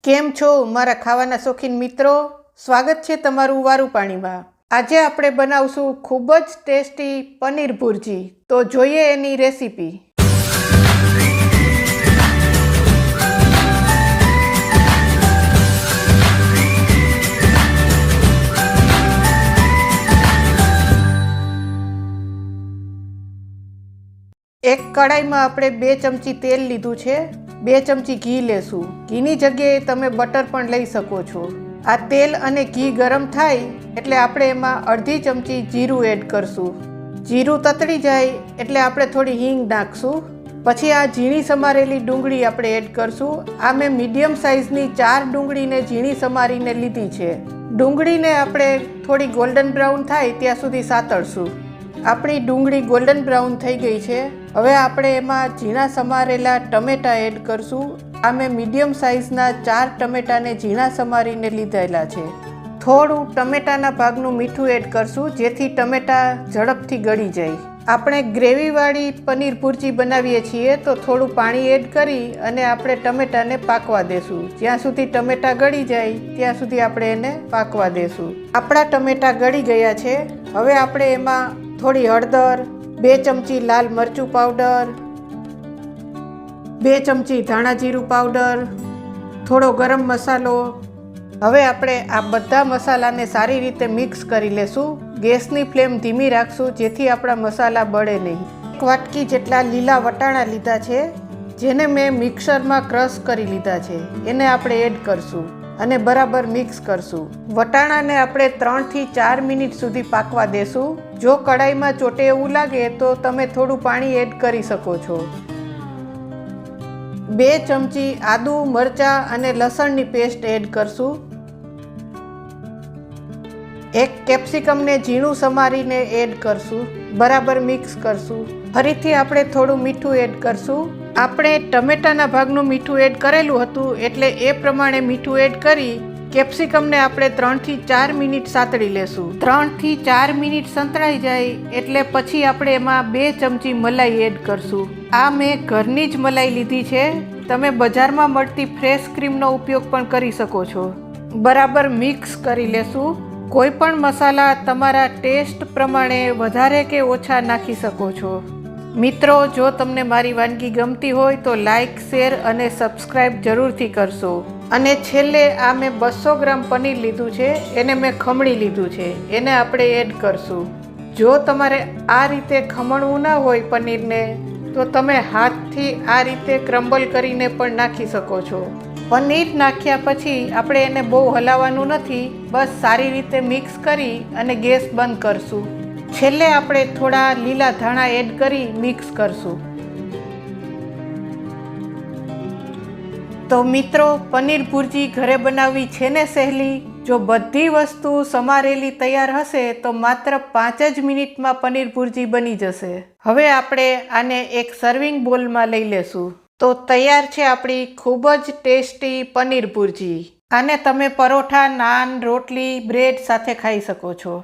કેમ છો મારા ખાવાના શોખીન મિત્રો? સ્વાગત છે તમારું વારુપાણીમાં। આજે આપણે બનાવશું ખૂબ જ ટેસ્ટી પનીર ભુરજી। તો જોઈએ એની રેસીપી। એક કડાઈમાં આપણે 2 ચમચી તેલ લીધું છે। 2 ચમચી ઘી લેશું। ઘીની જગ્યાએ તમે બટર પણ લઈ શકો છો। આ તેલ અને ઘી ગરમ થાય એટલે આપણે એમાં અડધી ચમચી જીરું એડ કરશું। જીરું તતડી જાય એટલે આપણે થોડી હિંગ નાખશું। પછી આ ઝીણી સમારેલી ડુંગળી આપણે એડ કરશું। આ મેં મીડિયમ સાઇઝની 4 ડુંગળીને ઝીણી સમારીને લીધી છે। ડુંગળીને આપણે થોડી ગોલ્ડન બ્રાઉન થાય ત્યાં સુધી સાતળશું। આપણી ડુંગળી ગોલ્ડન બ્રાઉન થઈ ગઈ છે। હવે આપણે એમાં ઝીણા સમારેલા ટમેટાં એડ કરશું। આ મેં મીડિયમ સાઇઝના 4 ટમેટાને ઝીણા સમારીને લીધેલા છે। થોડું ટમેટાના ભાગનું મીઠું એડ કરશું જેથી ટમેટાં ઝડપથી ગળી જાય। આપણે ગ્રેવીવાળી પનીર ભુરજી બનાવીએ છીએ તો થોડું પાણી એડ કરી અને આપણે ટમેટાને પાકવા દેશું। જ્યાં સુધી ટમેટાં ગળી જાય ત્યાં સુધી આપણે એને પાકવા દેશું। આપણા ટમેટાં ગળી ગયા છે। હવે આપણે એમાં થોડી હળદર, 2 ચમચી લાલ મરચું પાવડર, 2 ચમચી ધાણા જીરું પાવડર, થોડો ગરમ મસાલો। હવે આપણે આ બધા મસાલાને સારી રીતે મિક્સ કરી લેશું। ગેસની ફ્લેમ ધીમી રાખશું જેથી આપણા મસાલા બળે નહીં। 1 વાટકી જેટલા લીલા વટાણા લીધા છે જેને મેં મિક્સરમાં ક્રશ કરી લીધા છે। એને આપણે એડ કરશું અને બરાબર મિક્સ કરશું। વટાણાને આપણે 3 થી 4 મિનિટ સુધી પાકવા દેશું। જો કડાઈમાં ચોટે એવું લાગે તો તમે થોડું પાણી એડ કરી શકો છો। 2 ચમચી આદુ, મરચાં અને લસણની પેસ્ટ એડ કરશું। 1 કેપ્સિકમને ઝીણું સમારીને એડ કરશું। બરાબર મિક્સ કરશું। ફરીથી આપણે થોડું મીઠું એડ કરશું। આપણે ટમેટાના ભાગનું મીઠું એડ કરેલું હતું એટલે એ પ્રમાણે મીઠું એડ કરી કેપ્સિકમને આપણે 3 થી 4 મિનિટ સાતળી લેશું। 3 થી 4 મિનિટ સંતળાઈ જાય એટલે પછી આપણે એમાં 2 ચમચી મલાઈ એડ કરશું। આ મેં ઘરની જ મલાઈ લીધી છે। તમે બજારમાં મળતી ફ્રેશ ક્રીમનો ઉપયોગ પણ કરી શકો છો। બરાબર મિક્સ કરી લેશું। કોઈ પણ મસાલા તમારા ટેસ્ટ પ્રમાણે વધારે કે ઓછા નાખી શકો છો। મિત્રો, જો તમને મારી વાનગી ગમતી હોય તો લાઈક, શેર અને સબસ્ક્રાઈબ જરૂરથી કરશો। અને છેલ્લે આ મેં 200 ગ્રામ પનીર લીધું છે, એને મેં ખમણી લીધું છે, એને આપણે એડ કરશું। જો તમારે આ રીતે ખમણવું ના હોય પનીરને તો તમે હાથથી આ રીતે ક્રમ્બલ કરીને પણ નાખી શકો છો। પનીર નાખ્યા પછી આપણે એને બહુ હલાવવાનું નથી, બસ સારી રીતે મિક્સ કરી અને ગેસ બંધ કરશું। છેલ્લે આપણે થોડા લીલા ધાણા એડ કરી મિક્સ કરશું। તો મિત્રો, પનીર ભુરજી ઘરે બનાવવી છે ને સહેલી? જો બધી વસ્તુ સમારેલી તૈયાર હશે તો માત્ર 5 જ મિનિટમાં પનીર ભુરજી બની જશે। હવે આપણે આને એક સર્વિંગ બોલમાં લઈ લેશું। તો તૈયાર છે આપણી ખૂબ જ ટેસ્ટી પનીર ભુરજી। આને તમે પરોઠા, નાન, રોટલી, બ્રેડ સાથે ખાઈ શકો છો।